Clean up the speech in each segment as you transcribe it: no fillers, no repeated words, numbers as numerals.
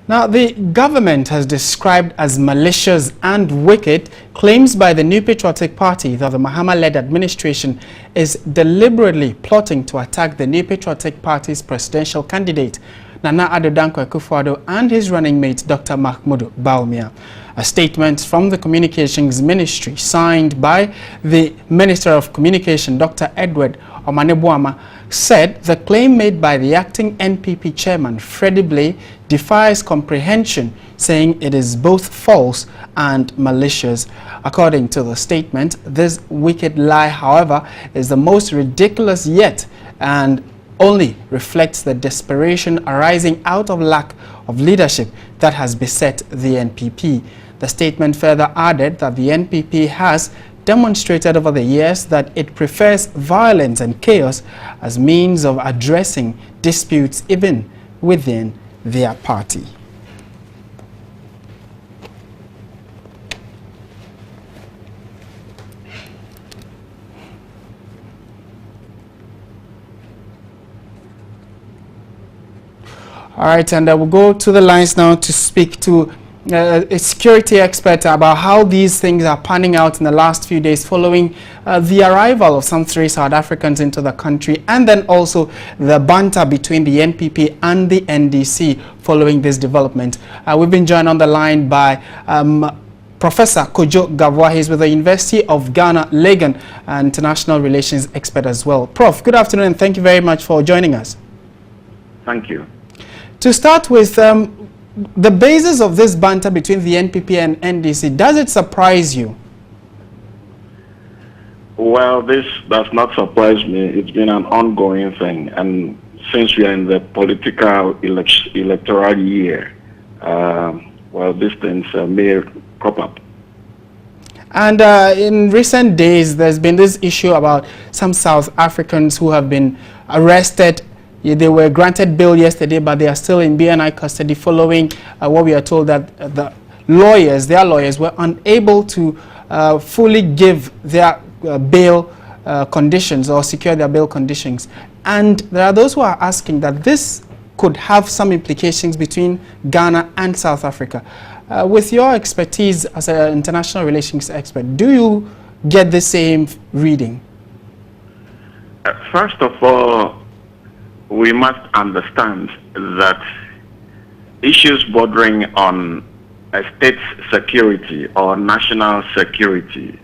Now, the government has described as malicious and wicked claims by the New Patriotic Party that the Mahama-led administration is deliberately plotting to attack the New Patriotic Party's presidential candidate, Nana Addo Dankwa Akufo-Addo, and his running mate, Dr. Mahmoud Bawumia. A statement from the Communications Ministry signed by the Minister of Communication, Dr. Edward Omanebuama, said the claim made by the acting NPP chairman, Freddie Blay, defies comprehension, saying it is both false and malicious. According to the statement, this wicked lie, however, is the most ridiculous yet and only reflects the desperation arising out of lack of leadership that has beset the NPP. The statement further added that the NPP has demonstrated over the years that it prefers violence and chaos as means of addressing disputes even within their party. All right, and we'll go to the lines now to speak to a security expert about how these things are panning out in the last few days following the arrival of some 3 South Africans into the country, and then also the banter between the NPP and the NDC following this development. We've been joined on the line by Professor Kojo Gavwa. He's with the University of Ghana, Legon, and international relations expert as well. Prof, good afternoon and thank you very much for joining us. Thank you. To start with, the basis of this banter between the NPP and NDC, does it surprise you? Well, this does not surprise me. It's been an ongoing thing. And since we are in the political electoral year, well, these things may crop up. And in recent days, there's been this issue about some South Africans who have been arrested. They were granted bail yesterday, but they are still in BNI custody following what we are told that their lawyers were unable to fully give their bail conditions or secure their bail conditions. And there are those who are asking that this could have some implications between Ghana and South Africa. With your expertise as an international relations expert, do you get the same reading? First of all, we must understand that issues bordering on a state's security or national security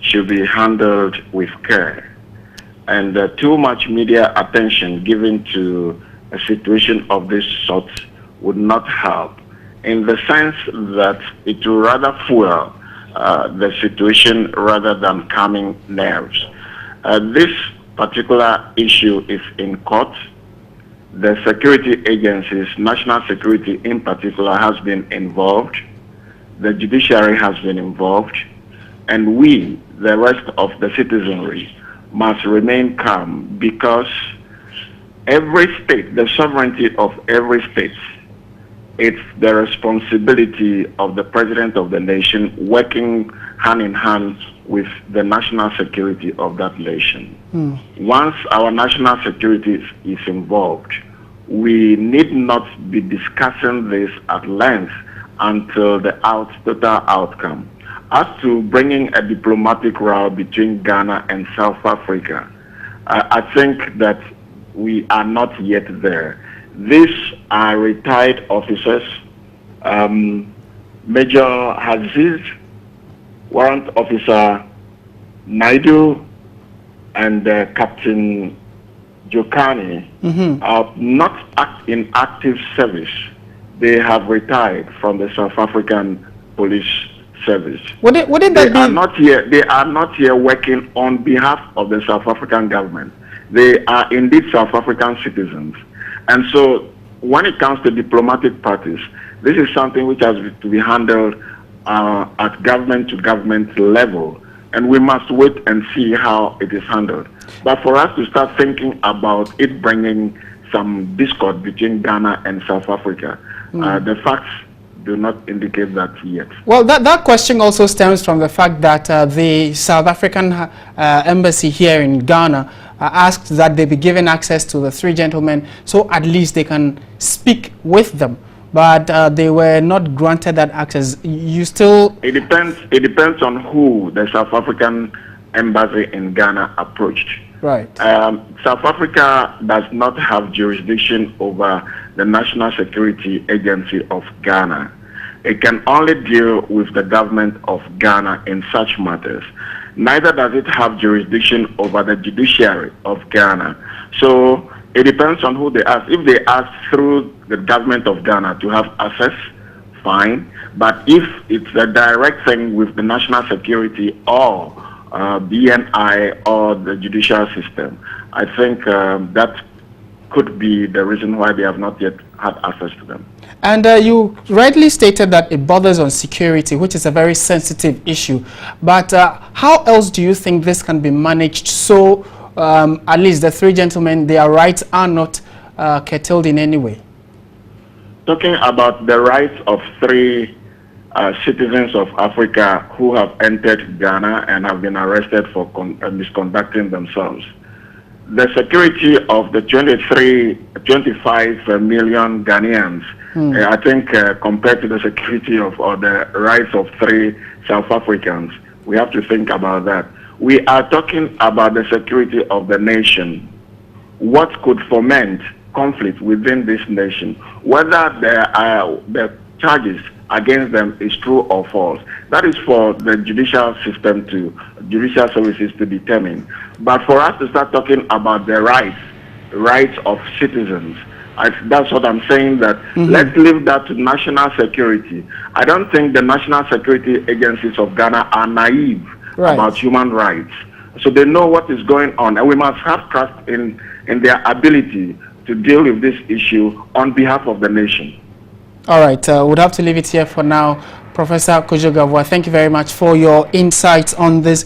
should be handled with care. And too much media attention given to a situation of this sort would not help, in the sense that it will rather fuel the situation rather than calming nerves. This particular issue is in court. The security agencies, national security in particular, has been involved. The judiciary has been involved. And we, the rest of the citizenry, must remain calm, because every state, the sovereignty of every state, it's the responsibility of the president of the nation working hand in hand with the national security of that nation. Once our national security is involved, we need not be discussing this at length until the total outcome. As to bringing a diplomatic row between Ghana and South Africa, I think that we are not yet there. These are retired officers, Major Aziz, Warrant Officer Naidu, and Captain Jokani are not in active service. They have retired from the South African police service. Wouldn't that be? They are not here working on behalf of the South African government. They are indeed South African citizens. And so when it comes to diplomatic parties, this is something which has to be handled at government to government level. And we must wait and see how it is handled. But for us to start thinking about it bringing some discord between Ghana and South Africa, the facts do not indicate that yet. Well, that question also stems from the fact that the South African embassy here in Ghana asked that they be given access to the 3 gentlemen so at least they can speak with them. but they were not granted that access. You still... It depends on who the South African embassy in Ghana approached. Right. South Africa does not have jurisdiction over the National Security Agency of Ghana. It can only deal with the government of Ghana in such matters. Neither does it have jurisdiction over the judiciary of Ghana. So it depends on who they ask. If they ask through the government of Ghana to have access, fine. But if it's a direct thing with the national security or BNI or the judicial system, I think that could be the reason why they have not yet had access to them. And you rightly stated that it borders on security, which is a very sensitive issue. But how else do you think this can be managed so at least the three gentlemen, their rights are not curtailed in any way? Talking about the rights of three citizens of Africa who have entered Ghana and have been arrested for misconducting themselves. The security of the 25 million Ghanaians, I think compared to the security of or the rights of three South Africans, we have to think about that. We are talking about the security of the nation. What could foment conflict within this nation? Whether the charges against them is true or false, that is for the judicial system judicial services to determine. But for us to start talking about the rights of citizens, that's what I'm saying, that let's leave that to national security. I don't think the national security agencies of Ghana are naive about human rights. So they know what is going on, and we must have trust in their ability to deal with this issue on behalf of the nation. All right, we'll have to leave it here for now. Professor Kojo Gavua, thank you very much for your insights on this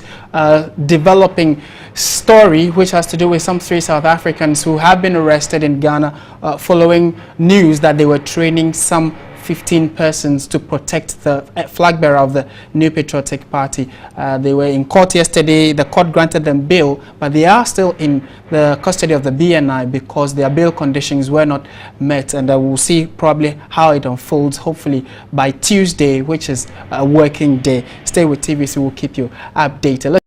developing story, which has to do with some three South Africans who have been arrested in Ghana following news that they were training some 15 persons to protect the flag bearer of the New Patriotic Party. They were in court yesterday. The court granted them bail, but they are still in the custody of the BNI because their bail conditions were not met. And we'll see probably how it unfolds, hopefully by Tuesday, which is a working day. Stay with TVC, we'll keep you updated.